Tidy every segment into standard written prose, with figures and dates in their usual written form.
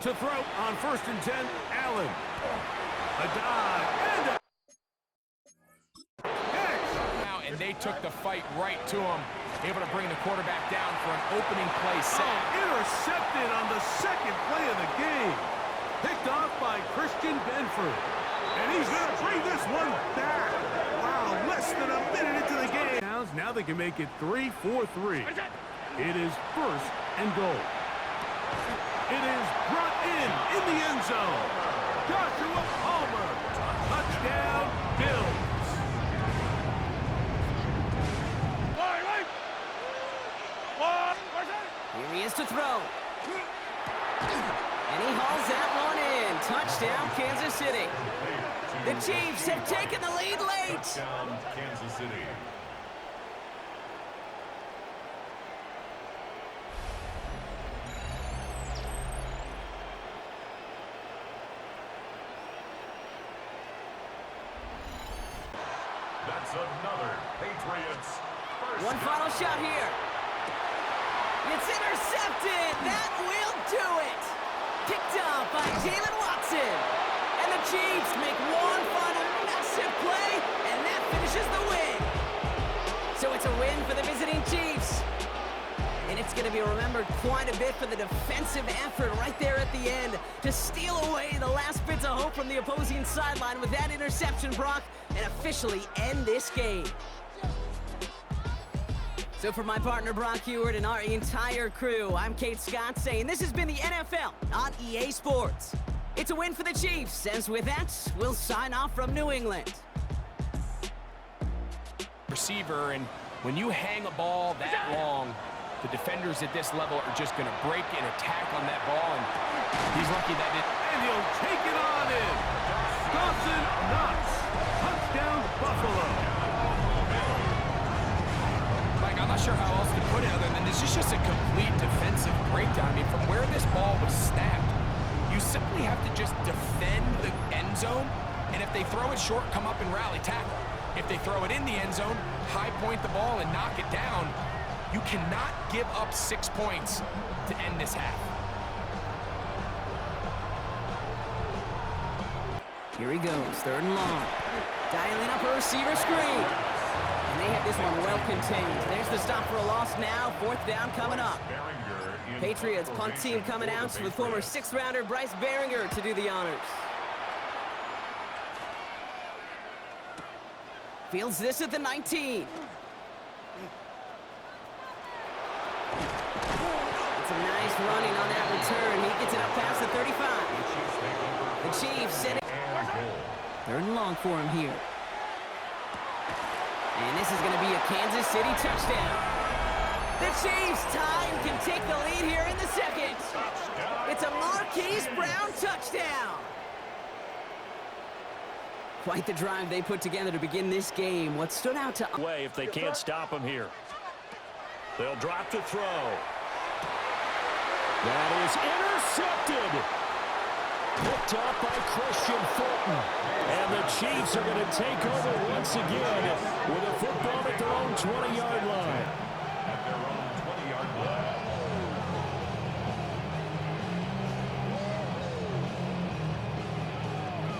To throw on 1st and 10, Allen. A dive and a catch. And they took the fight right to him, able to bring the quarterback down for an opening play sack. Intercepted on the second play of the game. Picked off by Christian Benford. And he's going to bring this one back. Wow, less than a minute into the game. Now they can make it 3-4-3. It is 1st and goal. It is brought in the end zone. Joshua Palmer. Touchdown, Bills. Here he is to throw. And he hauls that one in. Touchdown, Kansas City. The Chiefs have taken the lead late. Touchdown, Kansas City. That's another Patriots. One final shot here. It's intercepted. That will do it. Picked up by Jalen Watson. And the Chiefs make one final massive play, and that finishes the win. So it's a win for the visiting Chiefs. And it's going to be remembered quite a bit for the defensive effort right there at the end to steal away the last bits of hope from the opposing sideline with that interception, Brock, and officially end this game. So for my partner, Brock Heward, and our entire crew, I'm Kate Scott saying this has been the NFL on EA Sports. It's a win for the Chiefs, as with that, we'll sign off from New England. Receiver, and when you hang a ball that long, the defenders at this level are just going to break and attack on that ball, and he's lucky that it... And he'll take it on in. Dawson Knox. Touchdown, Buffalo. Mike, I'm not sure how else to put it other than this is just a complete defensive breakdown. I mean, from where this ball was snapped, you simply have to just defend the end zone, and if they throw it short, come up and rally tackle. If they throw it in the end zone, high point the ball and knock it down. You cannot give up 6 points to end this half. Here he goes, 3rd and long. Dialing up a receiver screen. And they have this one well contained. There's the stop for a loss now. 4th down coming up. Patriots punt team coming out with former 6th rounder Bryce Behringer to do the honors. Fields this at the 19. It's a nice running on that return. He gets it up past the 35. The Chiefs send it. 3rd and long for him here. And this is going to be a Kansas City touchdown. The Chiefs tie and can take the lead here in the second. It's a Marquise Brown touchdown. Quite the drive they put together to begin this game. What stood out to... Way if they can't stop him here. They'll drop to throw. That is intercepted. Picked up by Christian Fulton. And the Chiefs are going to take over once again with a football at their own 20-yard line. At their own 20-yard line.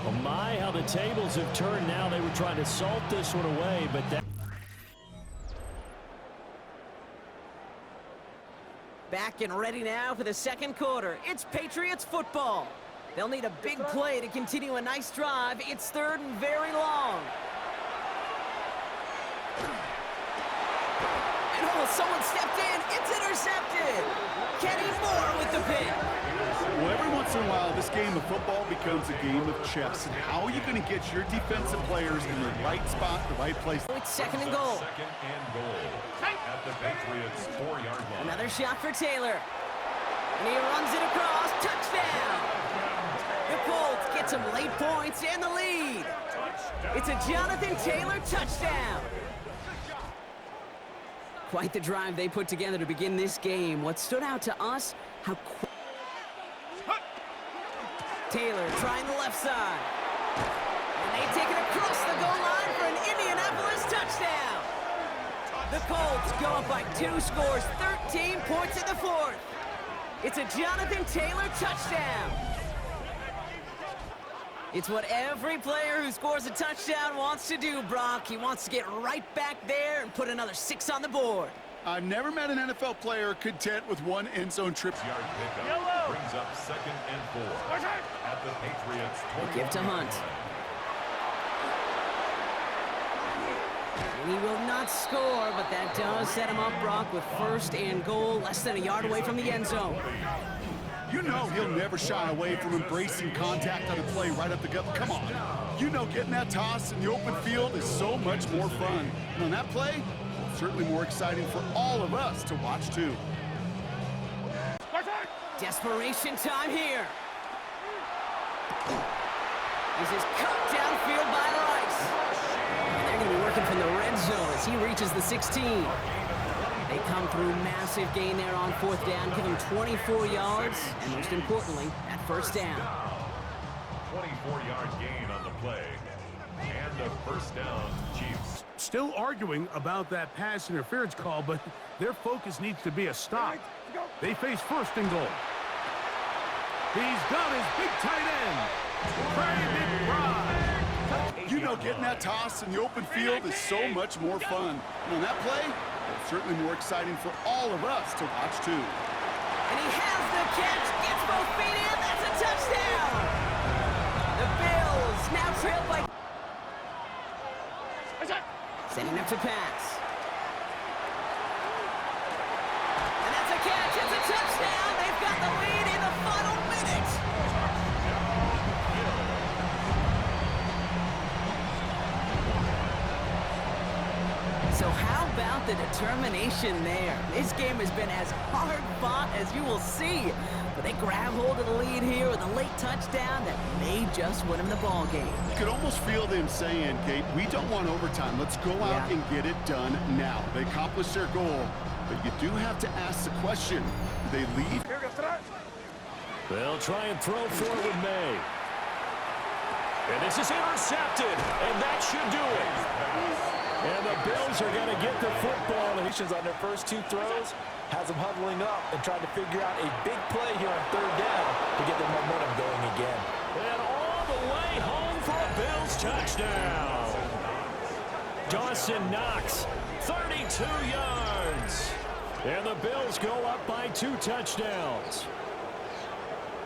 Oh my, how the tables have turned now. They were trying to salt this one away, but that... Back and ready now for the second quarter. It's Patriots football. They'll need a big play to continue a nice drive. It's 3rd and very long. And oh, someone stepped in. It's intercepted. Kenny Moore with the pick. Well, every once in a while, this game of football becomes a game of chess. And how are you going to get your defensive players in the right spot, the right place? It's 2nd and goal. 2nd and goal. At the Patriots' 4-yard line. Another shot for Taylor. And he runs it across. Touchdown. The Colts get some late points and the lead. It's a Jonathan Taylor touchdown. Quite the drive they put together to begin this game. What stood out to us, how quick... Taylor trying the left side. And they take it across the goal line for an Indianapolis touchdown. The Colts go up by 2 scores, 13 points in the 4th. It's a Jonathan Taylor touchdown. It's what every player who scores a touchdown wants to do, Brock. He wants to get right back there and put another 6 on the board. I've never met an NFL player content with one end zone trip. Yard pickup brings up 2nd and 4 at the Patriots 20. Give to Hunt. And he will not score, but that does set him up, Brock, with 1st and goal, less than a yard away from the end zone. You know he'll never shy away from embracing contact on a play right up the gut. Come on. You know getting that toss in the open field is so much more fun. And on that play, certainly more exciting for all of us to watch, too. Desperation time here. This is cut downfield by Rice. And they're going to be working from the red zone as he reaches the 16. They come through massive gain there on 4th down, give him 24 yards, and most importantly, that 1st down. 24-yard gain on the play. And the 1st down, Chiefs. Still arguing about that pass interference call, but their focus needs to be a stop. They face 1st and goal. He's got his big tight end, Trey McBride. You know getting that toss in the open field is so much more fun. And on that play, it's certainly more exciting for all of us to watch, too. And he has the catch, gets both feet in, that's a touchdown! The Bills now trail by... Setting up to pass. And that's a catch, it's a touchdown! They've got the lead in the final minute! So how about the determination there? This game has been as hard-fought as you will see. But they grab hold of the lead here with a late touchdown that may just win them the ball game. You could almost feel them saying, Kate, we don't want overtime. Let's go out and get it done now. They accomplished their goal, but you do have to ask the question, do they leave? They'll try and throw forward May. And this is intercepted, and that should do it. And the Bills are going to get the football. On their first 2 throws, has them huddling up and trying to figure out a big play here on 3rd down to get the momentum going again. And all the way home for a Bills touchdown. Dawson Knox, 32 yards. And the Bills go up by 2 touchdowns.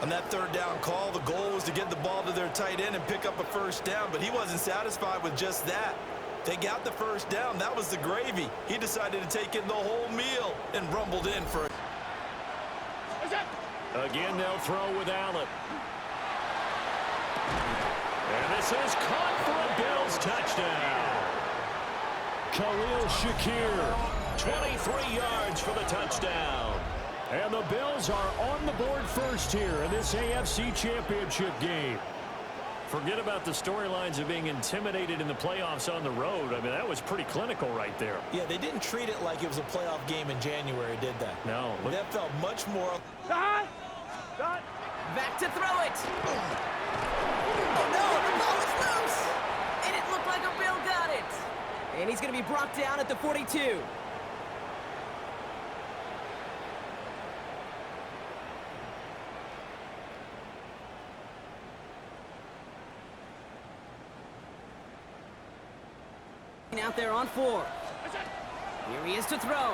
On that 3rd down call, the goal was to get the ball to their tight end and pick up a 1st down, but he wasn't satisfied with just that. They got the 1st down. That was the gravy. He decided to take in the whole meal and rumbled in for it. Again, they'll throw with Allen. And this is caught for a Bills touchdown. Khalil Shakir, 23 yards for the touchdown. And the Bills are on the board first here in this AFC Championship game. Forget about the storylines of being intimidated in the playoffs on the road. I mean, that was pretty clinical right there. Yeah, they didn't treat it like it was a playoff game in January, did they? No. That felt much more... Back to throw it. Oh, no, the ball is loose. And it looked like a Bill got it. And he's going to be brought down at the 42. Out there on 4. Here he is to throw.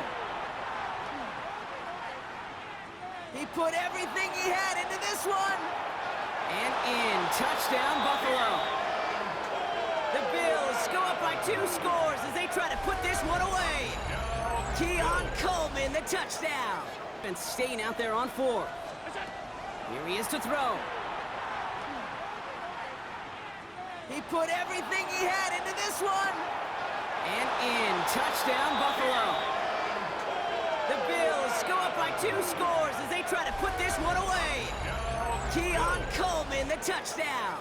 He put everything he had into this one. And in. Touchdown, Buffalo. The Bills go up by 2 scores as they try to put this one away. Keon Coleman, the touchdown. And staying out there on 4. Here he is to throw. He put everything he had into this one. And in. Touchdown, Buffalo. The Bills go up by 2 scores as they try to put this one away. Keon Coleman, the touchdown.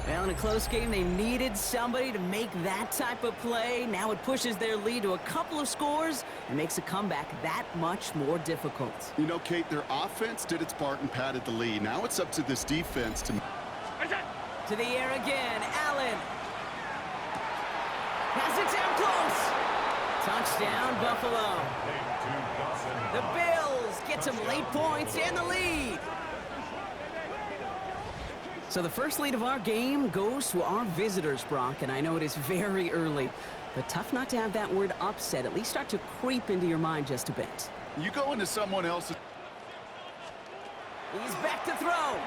Well, in a close game, they needed somebody to make that type of play. Now it pushes their lead to a couple of scores and makes a comeback that much more difficult. You know, Kate, their offense did its part and padded the lead. Now it's up to this defense to... To the air again, Allen. Pass it down close. Touchdown, Buffalo. The Bills get some late points and the lead. So the first lead of our game goes to our visitors, Brock, and I know it is very early, but tough not to have that word upset at least start to creep into your mind just a bit. You go into someone else's... He's back to throw.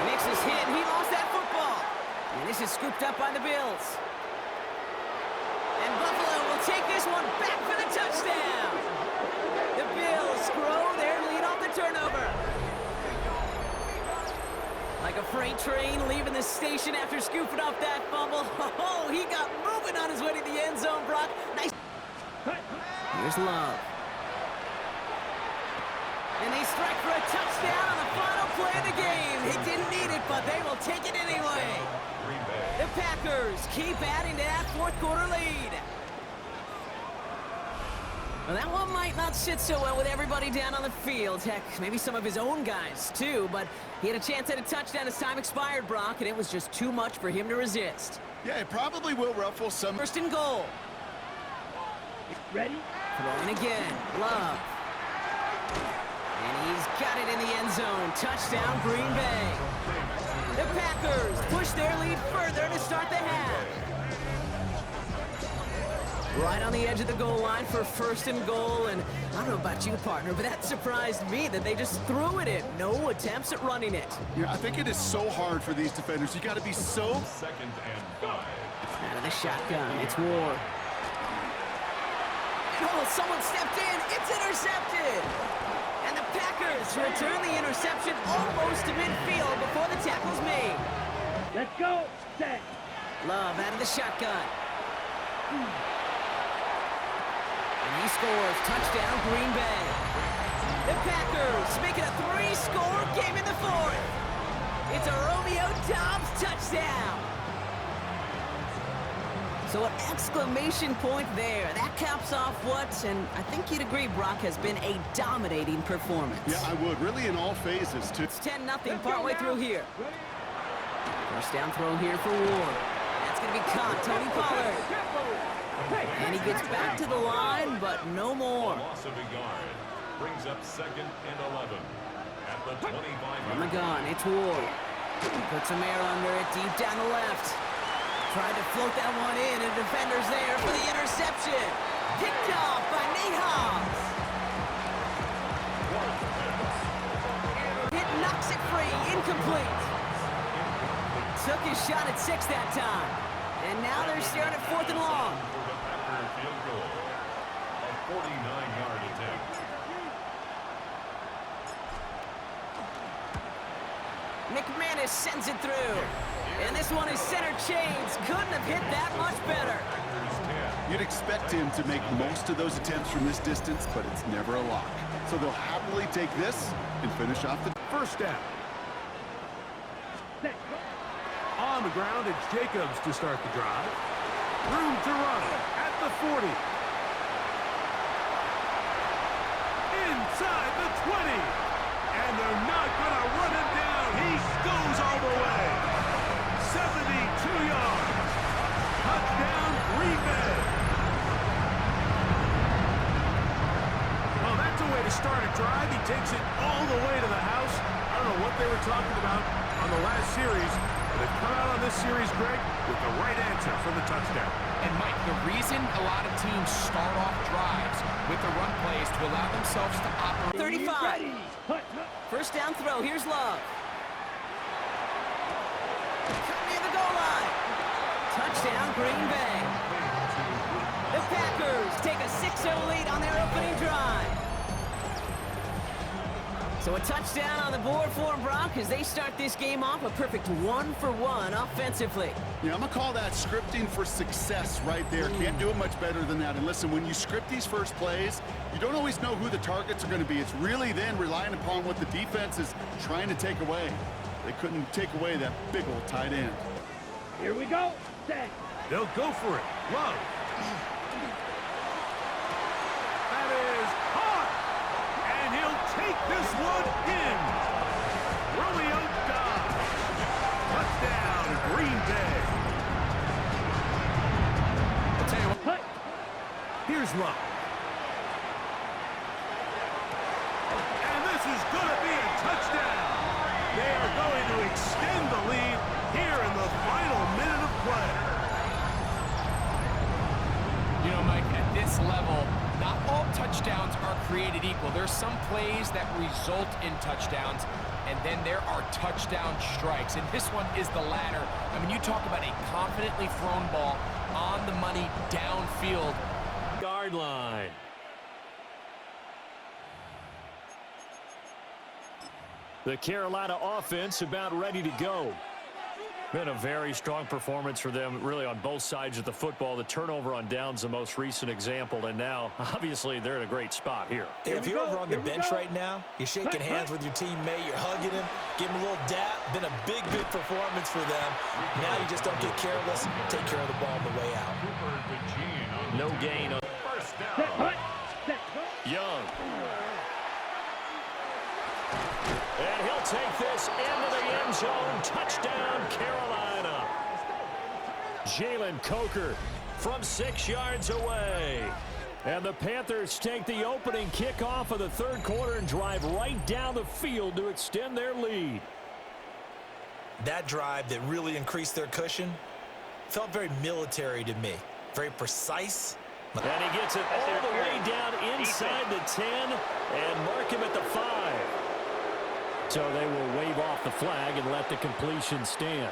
Makes his hit, and he lost that football. And this is scooped up by the Bills. And Buffalo will take this one back for the touchdown. The Bills grow their lead off the turnover. Like a freight train leaving the station after scooping up that fumble. Oh, he got moving on his way to the end zone, Brock. Nice. Here's Love. And they strike for a touchdown on the final play of the game. He didn't need it, but they will take it anyway. The Packers keep adding to that fourth quarter lead. Well, that one might not sit so well with everybody down on the field. Heck, maybe some of his own guys, too. But he had a chance at a touchdown as time expired, Brock, and it was just too much for him to resist. Yeah, it probably will ruffle some... First and goal. Ready? Throwing again. Love. And he's got it in the end zone. Touchdown, Green Bay. The Packers push their lead further to start the half. Right on the edge of the goal line for first and goal, and I don't know about you, partner, but that surprised me that they just threw it in. No attempts at running it. Yeah, I think it is so hard for these defenders. You got to be so... Second and 5. Out of the shotgun, it's Ward. And oh, someone stepped in. It's intercepted. And the Packers return the interception almost to midfield before the tackle's made. Let's go. Set. Love out of the shotgun. And he scores. Touchdown, Green Bay. The Packers make it a 3-score game in the fourth. It's a Romeo Doubs touchdown. So an exclamation point there. That caps off what, and I think you'd agree, Brock, has been a dominating performance. Yeah, I would. Really in all phases, too. It's 10-0 partway through here. First down throw here for Ward. That's going to be caught. Tony Pollard. And he gets back to the line, but no more. Loss of a yard brings up second and 11 at the 25. From the gun, it's Ward. Put some air under it, deep down the left. Tried to float that one in, and defender's there for the interception. Picked off by Nate Hobbs. It knocks it free, incomplete. Took his shot at 6 that time. And now they're staring at 4th and long. Field goal. A 49-yard attempt. McManus sends it through. And this one is center chains. Couldn't have hit that much better. You'd expect him to make most of those attempts from this distance, but it's never a lock. So they'll happily take this and finish off the... First down. On the ground, it's Jacobs to start the drive. Room to run at the 40. Inside the 20. And they're not going to run him down. He goes all the way. 72 yards. Touchdown, Green Bay. Well, that's a way to start a drive. He takes it all the way to the house. I don't know what they were talking about on the last series. They've come out on this series, Greg, with the right answer for the touchdown. And, Mike, the reason a lot of teams start off drives with the run plays to allow themselves to operate. 35. First down throw. Here's Love. Cut near the goal line. Touchdown, Green Bay. The Packers take a 6-0 lead on their opening drive. So a touchdown on the board for them, Brock, as they start this game off a perfect 1-for-1 offensively. Yeah, I'm going to call that scripting for success right there. Can't do it much better than that. And listen, when you script these first plays, you don't always know who the targets are going to be. It's really then relying upon what the defense is trying to take away. They couldn't take away that big old tight end. Here we go. Set. They'll go for it. Love. That is hot. And he'll take this one in. Romeo Doubs. Touchdown, Green Bay. I'll tell you what. Here's Love. created equal. There's some plays that result in touchdowns, and then there are touchdown strikes, and this one is the latter. I mean, you talk about a confidently thrown ball on the money downfield. Yard line. The Carolina offense about ready to go. Been a very strong performance for them, really, on both sides of the football. The turnover on downs, the most recent example, and now, obviously, they're in a great spot here. If you're over on the bench right now, you're shaking hands with your teammate, you're hugging him, give him a little dap. Been a big, big performance for them. Now you just don't get careless, take care of the ball on the way out. No gain on First down. Young. And he'll take this into the end zone. Touchdown, Carolina. Jalen Coker from 6 yards away. And the Panthers take the opening kickoff of the third quarter and drive right down the field to extend their lead. That drive that really increased their cushion felt very military to me. Very precise. And he gets it all the way down inside the 10 and mark him at the 5. So they will wave off the flag and let the completion stand.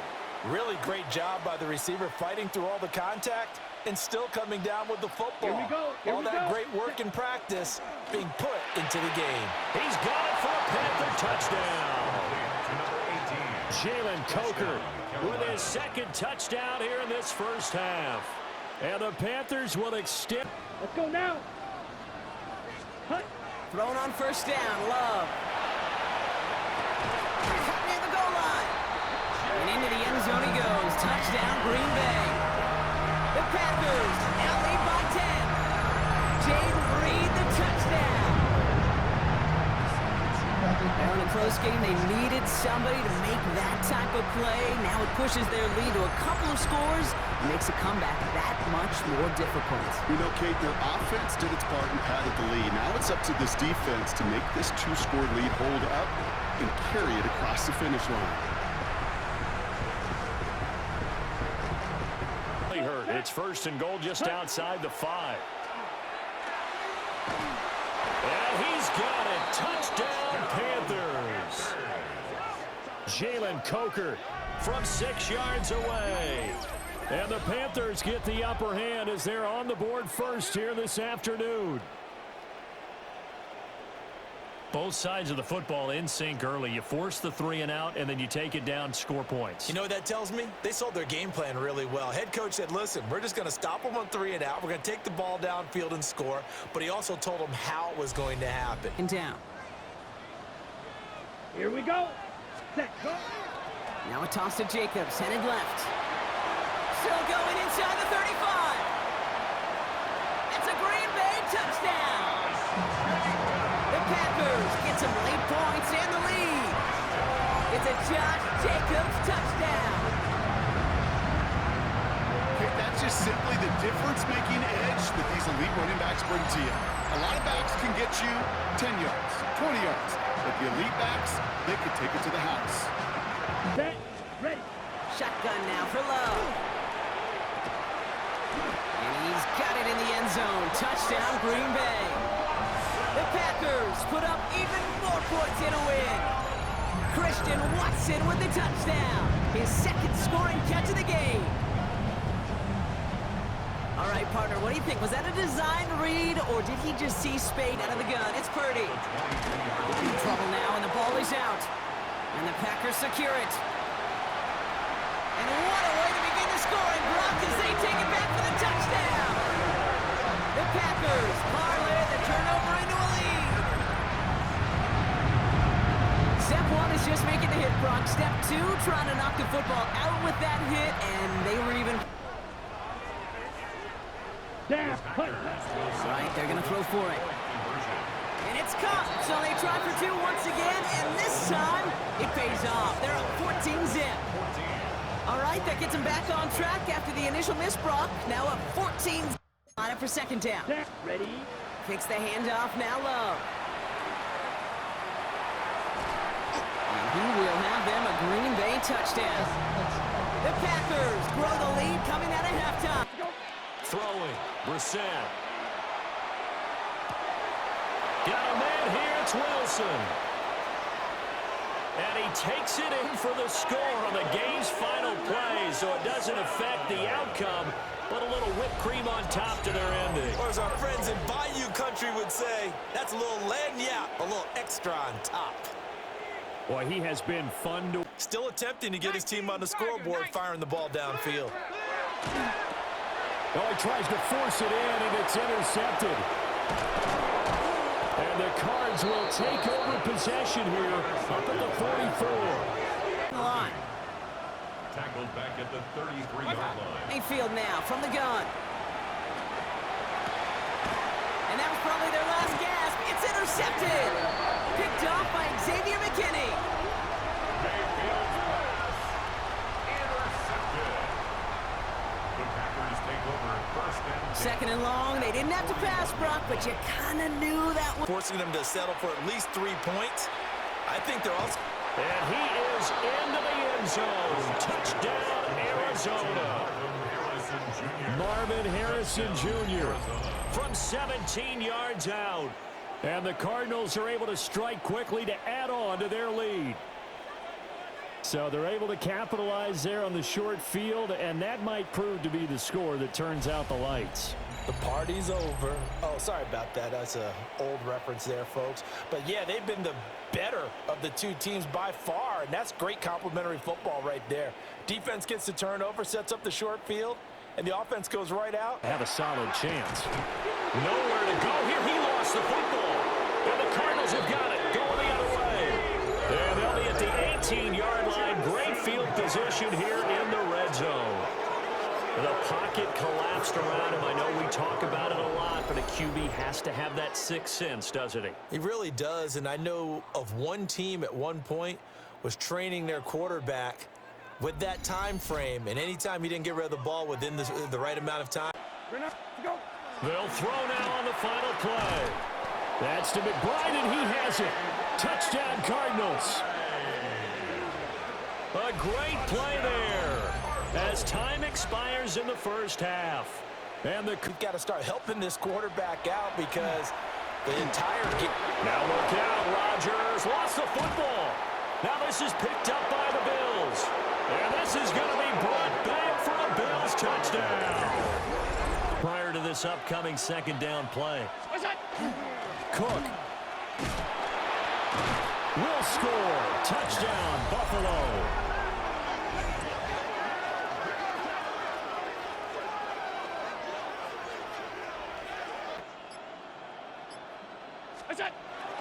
Really great job by the receiver fighting through all the contact and still coming down with the football. Here we go. All that great work in practice being put into the game. He's got it for a Panther touchdown. Jalen Coker with his second touchdown here in this first half. And the Panthers will extend. Let's go now. Hut. Thrown on first down, Love. Caught near the goal line. And into the end zone he goes. Touchdown, Green Bay. The Packers now lead by 10. Jaden Reed, the touchdown. Now in a close game, they needed somebody to make that type of play. Now it pushes their lead to a couple of scores. Makes a comeback that much more difficult. You know, Kate, their offense did its part and padded the lead. Now it's up to this defense to make this 2-score lead hold up and carry it across the finish line. It's first and goal just outside the 5. And he's got it. Touchdown, Panthers. Jalen Coker from 6 yards away. And the Panthers get the upper hand as they're on the board first here this afternoon. Both sides of the football in sync early. You force the 3 and out, and then you take it down, score points. You know what that tells me? They sold their game plan really well. Head coach said, listen, we're just going to stop them on 3 and out. We're going to take the ball downfield and score. But he also told them how it was going to happen. And down. Here we go. Set, go. Now a toss to Jacobs, headed left. Still going inside the 35. It's a Green Bay touchdown. The Packers get some late points and the lead. It's a Josh Jacobs touchdown. Okay, that's just simply the difference-making edge that these elite running backs bring to you. A lot of backs can get you 10 yards, 20 yards, but the elite backs, they can take it to the house. Set, ready. Shotgun now for Love. And he's got it in the end zone. Touchdown, Green Bay. The Packers put up even more points in a win. Christian Watson with the touchdown. His second scoring catch of the game. All right, partner, what do you think? Was that a design read, or did he just see Spade out of the gun? It's Purdy. In trouble now, and the ball is out. And the Packers secure it. And what a way to begin the scoring, Brock, as they take it back for the touchdown. The Packers parlay the turnover into a lead. Step 1 is just making the hit, Brock. Step 2, trying to knock the football out with that hit, and they were even... Down, hut. Right, they're going to throw for it. And it's caught, so they try for 2 once again, and this time, it pays off. They're up 14-zip. All right, that gets them back on track after the initial miss, Brock. Now up 14. Line up for second down. Set, ready. Kicks the handoff, now Love. And he will have them a Green Bay touchdown. The Packers grow the lead coming out of halftime. Throwing, Brissett. Got a man here. It's Wilson. And he takes it in for the score on the game's final play, so it doesn't affect the outcome, but a little whipped cream on top to their ending. Or as our friends in Bayou Country would say, that's a little lagniappe, a little extra on top. Boy, he has been fun to... Still attempting to get his team on the scoreboard, firing the ball downfield. Oh, he tries to force it in, and it's intercepted. And the Cards will take over possession here up at the 44. Line. Tackled back at the 33-yard line. Mayfield now from the gun. And that was probably their last gasp. It's intercepted. Picked off by Xavier McKinney. Mayfield's pass intercepted. The Packers take over first and 10. Second and long. They didn't have to pass, Brock, but you kind of knew that one. Forcing them to settle for at least 3 points. I think they're also... And he is into the end zone. Touchdown, Arizona. Marvin Harrison Jr. from 17 yards out. And the Cardinals are able to strike quickly to add on to their lead. So they're able to capitalize there on the short field, and that might prove to be the score that turns out the lights. The party's over. Oh, sorry about that. That's an old reference there, folks. But, yeah, they've been the better of the two teams by far, and that's great complimentary football right there. Defense gets the turnover, sets up the short field, and the offense goes right out. Have a solid chance. Nowhere to go here. He lost the football. And the Cardinals have got it. Going the other way. And they'll be at the 18-yard line. Great field position here in the red zone. The pocket collapsed around him. I know we talk about it a lot, but a QB has to have that sixth sense, doesn't he? He really does, and I know of one team at one point was training their quarterback with that time frame, and anytime he didn't get rid of the ball within the right amount of time. They'll throw now on the final play. That's to McBride, and he has it. Touchdown, Cardinals. A great play there as time expires in the first half. And We've got to start helping this quarterback out because the entire game. Now look out, Rodgers lost the football. Now this is picked up by the Bills. And this is going to be brought back for a Bills touchdown. Prior to this upcoming second down play. Cook will score. Touchdown, Buffalo.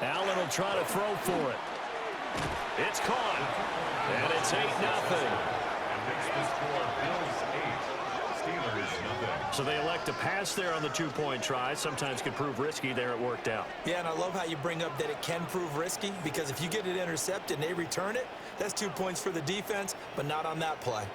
Allen will try to throw for it. It's caught. And it's 8-0. And makes the score Bills 8, Steelers 0. So they elect to pass there on the two-point try. Sometimes can prove risky. There it worked out. Yeah, and I love how you bring up that it can prove risky because if you get it intercepted and they return it, that's 2 points for the defense, but not on that play.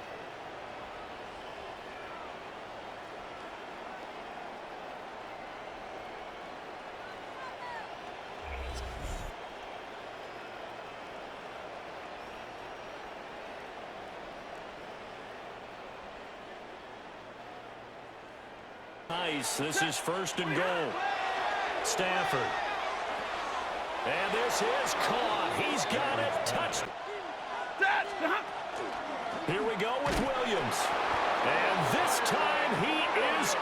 Nice. This is first and goal. Stafford. And this is caught. He's got it. Touched. Here we go with Williams. And this time he is in.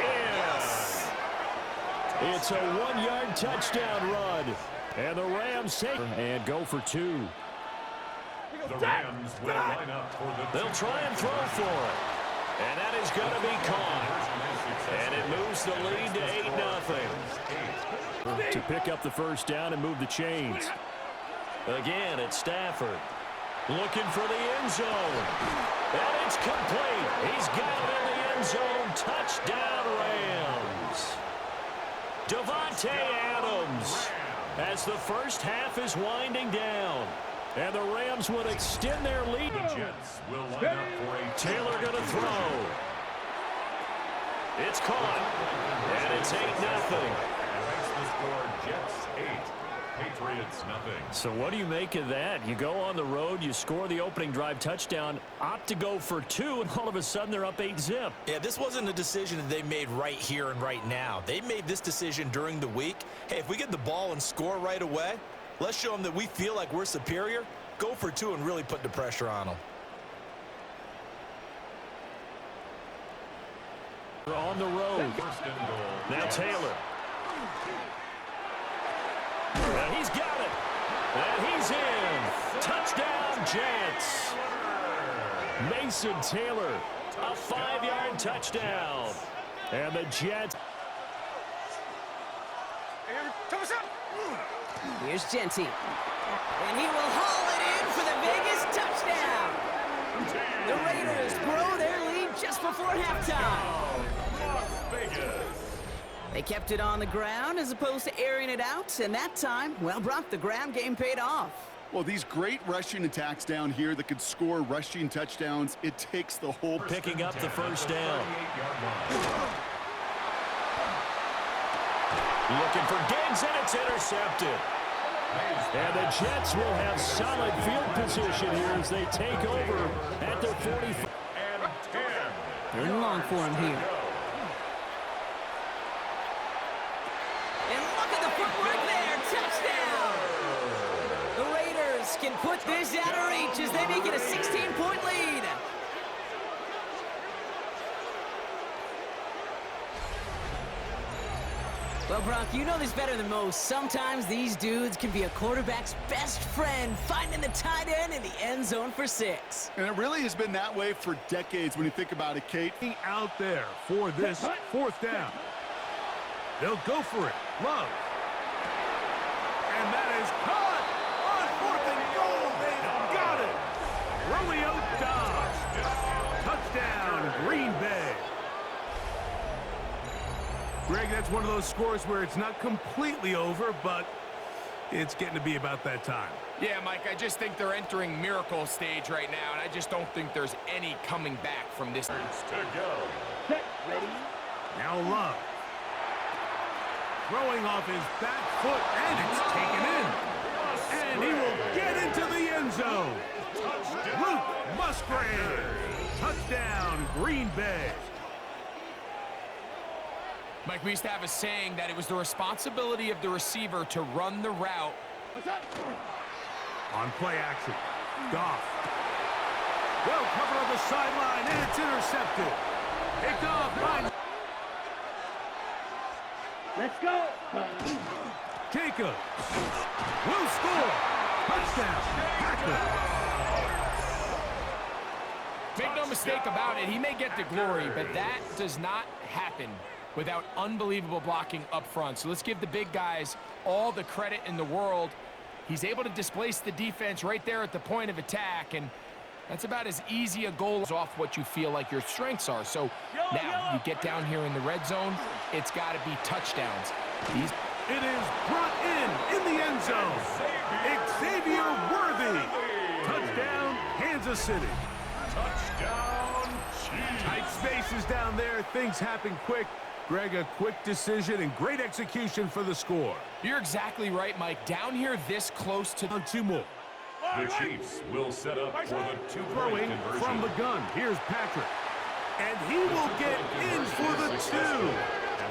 It's a 1-yard touchdown run. And the Rams take and go for 2. The Rams will line up for the... They'll try and throw for it. And that is going to be caught. And it moves the lead to 8-0. To pick up the first down and move the chains. Again, it's Stafford. Looking for the end zone. And it's complete. He's got it in the end zone. Touchdown, Rams. Devontae Adams as the first half is winding down. And the Rams would extend their lead. The Jets will line up for a... Taylor going to throw. It's caught. And it's 8-0. And makes the score Jets 8, Patriots nothing. So what do you make of that? You go on the road, you score the opening drive touchdown, opt to go for 2, and all of a sudden they're up 8-zip. Yeah, this wasn't a decision that they made right here and right now. They made this decision during the week. Hey, if we get the ball and score right away, let's show them that we feel like we're superior. Go for 2 and really put the pressure on them. We're on the road. First and goal. Now Taylor. And he's got it. And he's in. Touchdown, Jets. Mason Taylor, a 5-yard touchdown. And the Jets. Here's Genty. And he will haul it in for the Vegas touchdown. The Raiders grow their lead just before halftime. Las Vegas. They kept it on the ground as opposed to airing it out, and that time, well, Brock, the ground game paid off. Well, these great rushing attacks down here that could score rushing touchdowns, it takes the whole... Picking up the first down. Looking for Diggs, and it's intercepted. And the Jets will have solid field position here as they take over at their 45. And 10. They're long for him here. And look at the footwork there. Touchdown! The Raiders can put this out of reach as they make it a 16-point lead. Well, Brock, you know this better than most. Sometimes these dudes can be a quarterback's best friend, finding the tight end in the end zone for 6. And it really has been that way for decades when you think about it, Kate. Out there for this 4th down. They'll go for it. Love. And that is caught on 4th and goal. They've got it. Romeo Dobbs. Touchdown, Green Bay. Greg, that's one of those scores where it's not completely over, but it's getting to be about that time. Yeah, Mike, I just think they're entering miracle stage right now, and I just don't think there's any coming back from this. To go. Set. Ready. Now Love. Throwing off his back foot, and it's taken in. And he will get into the end zone. Luke Musgrave. Touchdown, Green Bay. Mike, we used to have a saying that it was the responsibility of the receiver to run the route. On play action, Goff. Well covered on the sideline, and it's intercepted. Picked off by Let's go. Jacobs. Will score. Touchdown, Packers. Make no mistake about it, he may get the glory, but that does not happen without unbelievable blocking up front. So let's give the big guys all the credit in the world. He's able to displace the defense right there at the point of attack, and that's about as easy a goal as off what you feel like your strengths are. So now you get down here in the red zone, it's got to be touchdowns. It is brought in the end zone. Xavier Worthy. Touchdown, Kansas City. Touchdown, Chiefs. Tight spaces down there. Things happen quick. Greg, a quick decision and great execution for the score. You're exactly right, Mike. Down here this close to... On 2 more. The Chiefs will set up for the 2-point Throwing conversion. from the gun. Here's Patrick. And he will get in for the 2.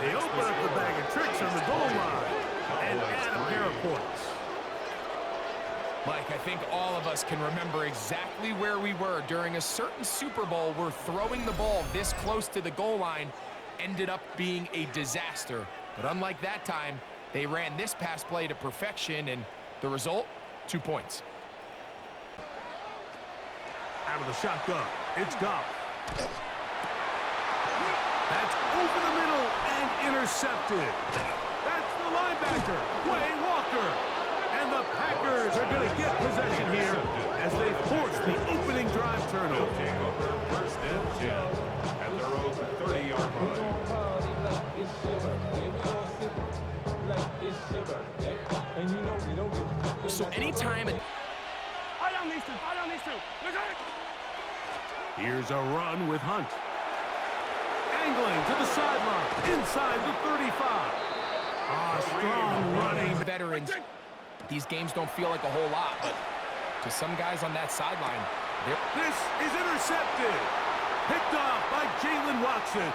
They open up the bag of tricks on the goal line and add a pair of points. Mike, I think all of us can remember exactly where we were during a certain Super Bowl where throwing the ball this close to the goal line ended up being a disaster. But unlike that time, they ran this pass play to perfection, and the result, 2 points. Out of the shotgun, it's Goff. That's over the middle and intercepted. That's the linebacker, Quay Walker. And the Packers are going to get possession here as they force the opening drive turnover. First and 10 at their own 30-yard line. So anytime... Here's a run with Hunt. Angling to the sideline, inside the 35. Strong running. veterans These games don't feel like a whole lot, but to some guys on that sideline, this is intercepted. Picked off by Jalen Watson.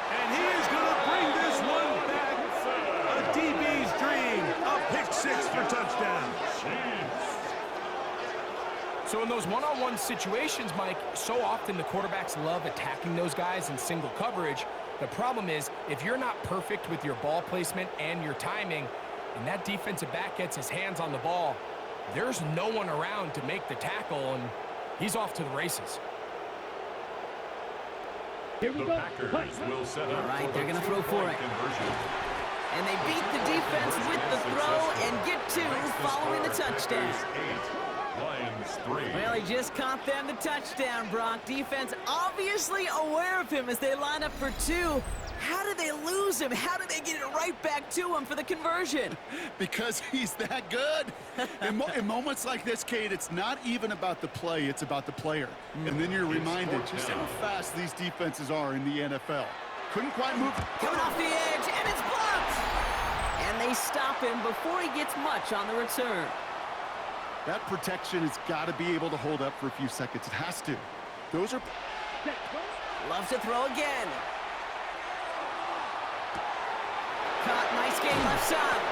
And he is going to bring this one back. A DB's dream. A pick six for touchdown. So in those one-on-one situations, Mike, so often the quarterbacks love attacking those guys in single coverage. The problem is, if you're not perfect with your ball placement and your timing, and that defensive back gets his hands on the ball, there's no one around to make the tackle, and he's off to the races. Here we The go. Packers will set up. All right, for they're the gonna throw for it. conversion. And they beat the defense with the throw and get two following the touchdown. Packers 8, Lions 3. Well, he just caught them the touchdown, Brock. Defense obviously aware of him as they line up for two. How did they lose him? How did they get it right back to him for the conversion? Because he's that good. In moments like this, Kate, it's not even about the play, it's about the player. And then you're reminded just how fast these defenses are in the NFL. Couldn't quite move. Coming off the edge, and it's blocked! And they stop him before he gets much on the return. That protection has got to be able to hold up for a few seconds. It has to. Those are... Loves to throw again. Caught, nice game left side.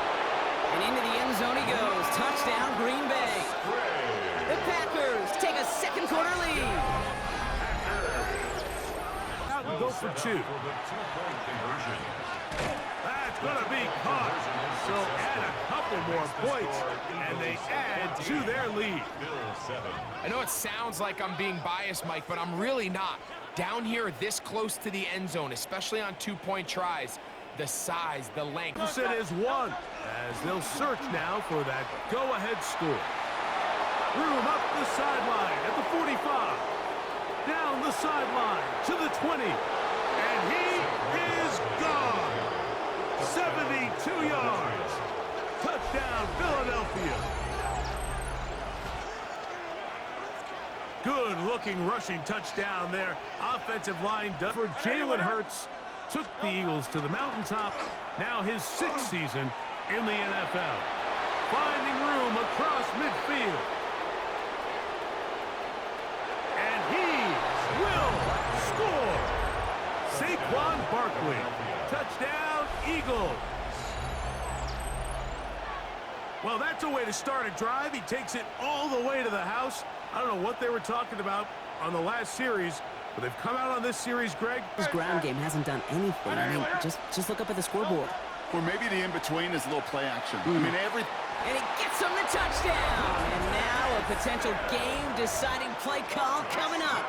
And into the end zone he goes. Touchdown, Green Bay. The Packers take a second quarter lead. Out and go for two. For the two-point conversion. That's going to be caught. So add a couple more points, and they add to their lead. Bill 7. I know it sounds like I'm being biased, Mike, but I'm really not. Down here this close to the end zone, especially on two-point tries, the size, the length. Deficit is one, as they'll search now for that go-ahead score. Room up the sideline at the 45. Down the sideline to the 20. And he is gone. 72 yards. Touchdown, Philadelphia. Good-looking rushing touchdown there. Offensive line done for Jalen Hurts. Took the Eagles to the mountaintop. Now his sixth season in the NFL. Finding room across midfield. And he will score. Saquon Barkley. Touchdown, Eagles. Well, that's a way to start a drive. He takes it all the way to the house. I don't know what they were talking about on the last series, but they've come out on this series, Greg. His ground game hasn't done anything. I mean, just look up at the scoreboard. Or maybe the in-between is a little play action. I mean, And he gets him the touchdown. And now a potential game-deciding play call coming up.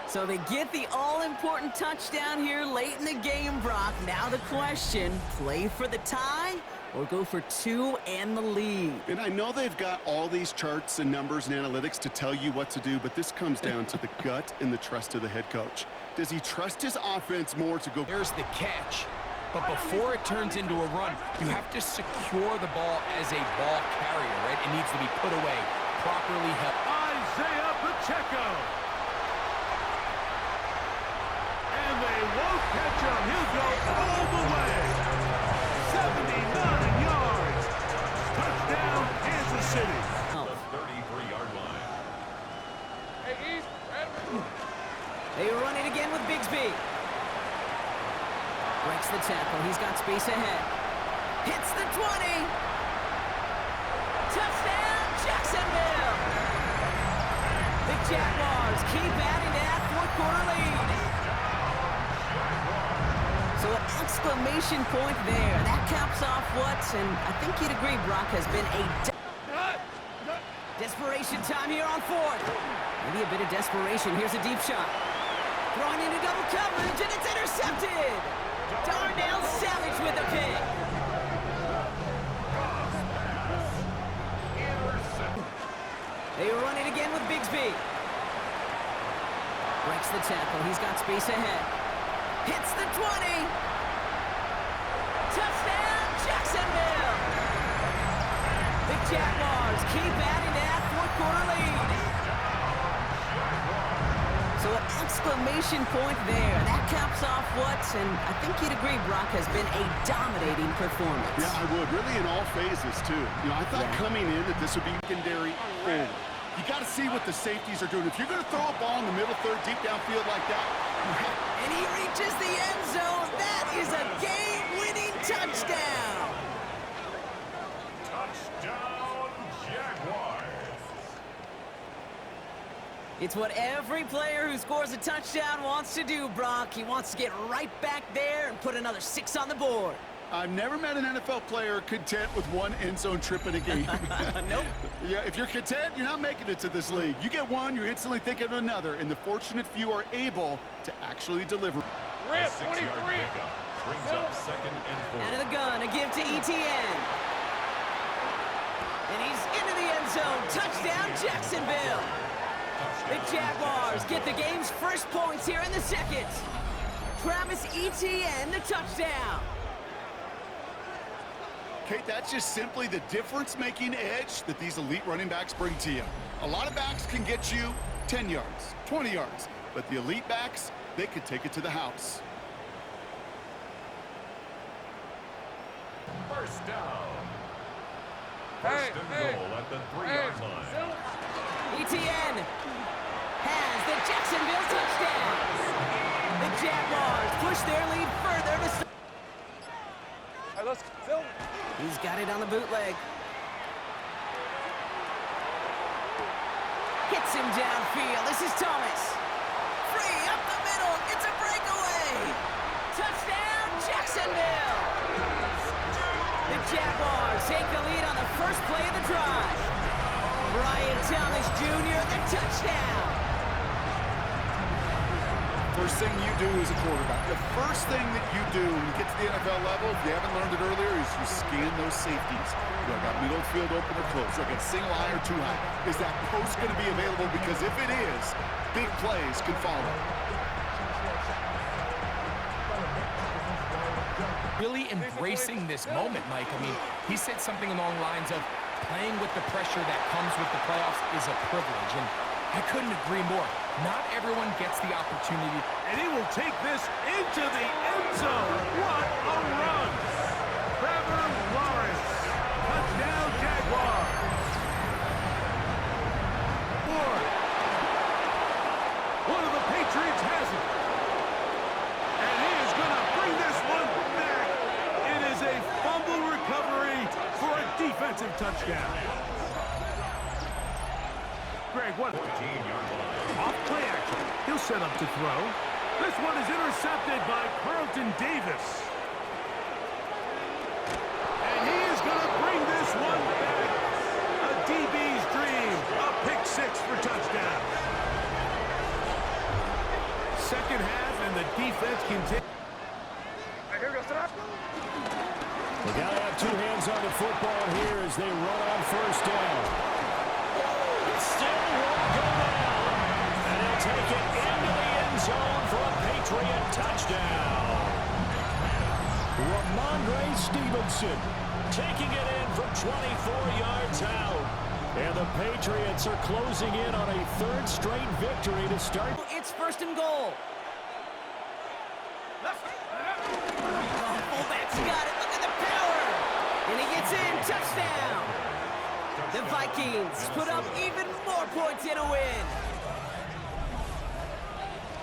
So they get the all-important touchdown here late in the game, Brock. Now the question, play for the tie or go for two and the lead? And I know they've got all these charts and numbers and analytics to tell you what to do, but this comes down to the gut and the trust of the head coach. Does he trust his offense more to go? There's the catch. But before it turns into a run, you have to secure the ball as a ball carrier, right? It needs to be put away, properly held. Isaiah Pacheco. And they won't catch him. He'll go all the way. 79 yards. Touchdown, Kansas City. The 33-yard line. They run it again with Bigsby. Breaks the tackle. He's got space ahead. Hits the 20. Touchdown, Jacksonville. The Jaguars keep adding to that fourth-quarter lead. So an exclamation point there. That caps off what, and I think you'd agree, Brock, has been a desperation time here on fourth. Maybe a bit of desperation. Here's a deep shot. Throwing into double coverage, and it's intercepted. Darnell Savage with a pick. They run it again with Bigsby. Breaks the tackle. He's got space ahead. Hits the 20. Touchdown, Jacksonville. The Jaguars keep adding to that fourth-quarter lead. So an exclamation point there. That caps off what, and I think you'd agree, Brock, has been a dominating performance. Yeah, I would. Really in all phases, too. You know, I thought coming in that this would be secondary forward. You got to see what the safeties are doing. If you're going to throw a ball in the middle third, deep downfield like that, and he reaches the end zone. That is a game-winning touchdown. Touchdown, Jaguars. It's what every player who scores a touchdown wants to do, Brock. He wants to get right back there and put another 6 on the board. I've never met an NFL player content with one end zone trip in a game. Nope. Yeah, if you're content, you're not making it to this league. You get one, you're instantly thinking of another, and the fortunate few are able to actually deliver. A 6-yard pickup brings up 2nd and 4. Out of the gun, a give to ETN. And he's into the end zone. Touchdown, Jacksonville. The Jaguars get the game's first points here in the second. Travis Etienne, the touchdown. Kate, that's just simply the difference-making edge that these elite running backs bring to you. A lot of backs can get you 10 yards, 20 yards, but the elite backs, they could take it to the house. First down. First and goal at the 3-yard line. Etienne has the Jacksonville touchdown. The Jaguars push their lead further to start. He's got it on the bootleg. Hits him downfield. This is Thomas. Free up the middle. It's a breakaway. Touchdown, Jacksonville. The Jaguars take the lead on the first play of the drive. Brian Thomas Jr., the touchdown. First thing you do as a quarterback, the first thing that you do when you get to the NFL level, if you haven't learned it earlier, is you scan those safeties. Do I got middle field open or close? Do I got single high or too high? Is that post going to be available? Because if it is, big plays can follow. Really embracing this moment, Mike. I mean, he said something along the lines of playing with the pressure that comes with the playoffs is a privilege, and I couldn't agree more. Not everyone gets the opportunity. And he will take this into the end zone. What a run! Trevor Lawrence. Touchdown, Jaguars. 4. One of the Patriots has it. And he is going to bring this one back. It is a fumble recovery for a defensive touchdown. Greg, what? 14-yard line. Off play action. He'll set up to throw. This one is intercepted by Carlton Davis. And he is going to bring this one back. A DB's dream. A pick 6 for touchdown. Second half, and the defense continues. They got to have 2 hands on the football here as they run on first down. Still won't go down. And he'll take it into the end zone for a Patriot touchdown. Ramondre Stevenson taking it in from 24 yards out. And the Patriots are closing in on a 3rd straight victory to start. It's 1st and goal. Fullback's got it. Look at the power. And he gets in. Touchdown. The Vikings put up even more points in a win.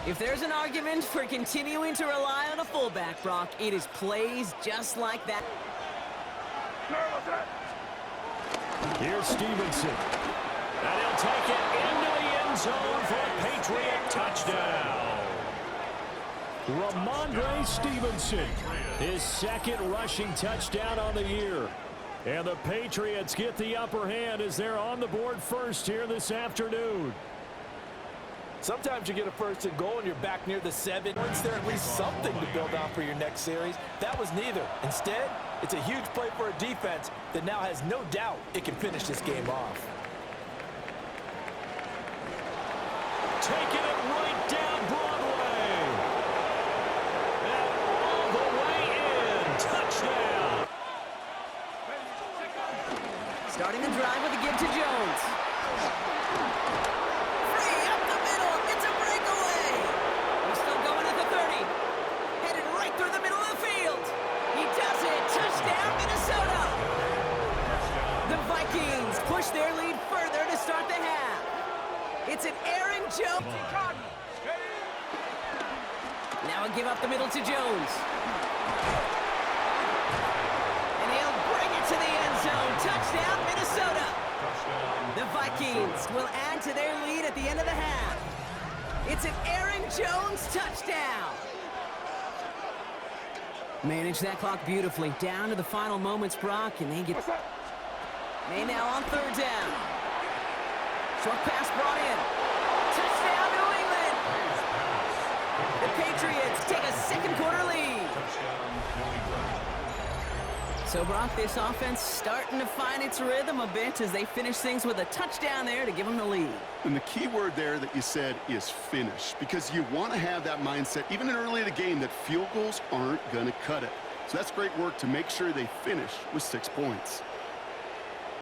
If there's an argument for continuing to rely on a fullback, Brock, it is plays just like that. Here's Stevenson. And he'll take it into the end zone for a Patriot touchdown. Ramondre Stevenson, his 2nd rushing touchdown on the year. And the Patriots get the upper hand as they're on the board first here this afternoon. Sometimes you get a 1st and goal and you're back near the 7. Is there at least something to build on for your next series? That was neither. Instead, it's a huge play for a defense that now has no doubt it can finish this game off. Taking it right down Broadway. And all the way in. Touchdown. Starting the drive with a give to Jones. Free up the middle. It's a breakaway. The Vikings push their lead further to start the half. It's an Aaron Jones. Now a give up the middle to Jones. And he'll bring it to the end zone. Touchdown, Minnesota. The Vikings will add to their lead at the end of the half. It's an Aaron Jones touchdown. Manage that clock beautifully. Down to the final moments, Brock, and they get... May now on third down. Short pass brought in. Touchdown, New England. The Patriots take a second quarter lead. So, Brock, this offense starting to find its rhythm a bit as they finish things with a touchdown there to give them the lead. And the key word there that you said is finish, because you want to have that mindset, even early in the game, that field goals aren't going to cut it. So that's great work to make sure they finish with 6 points.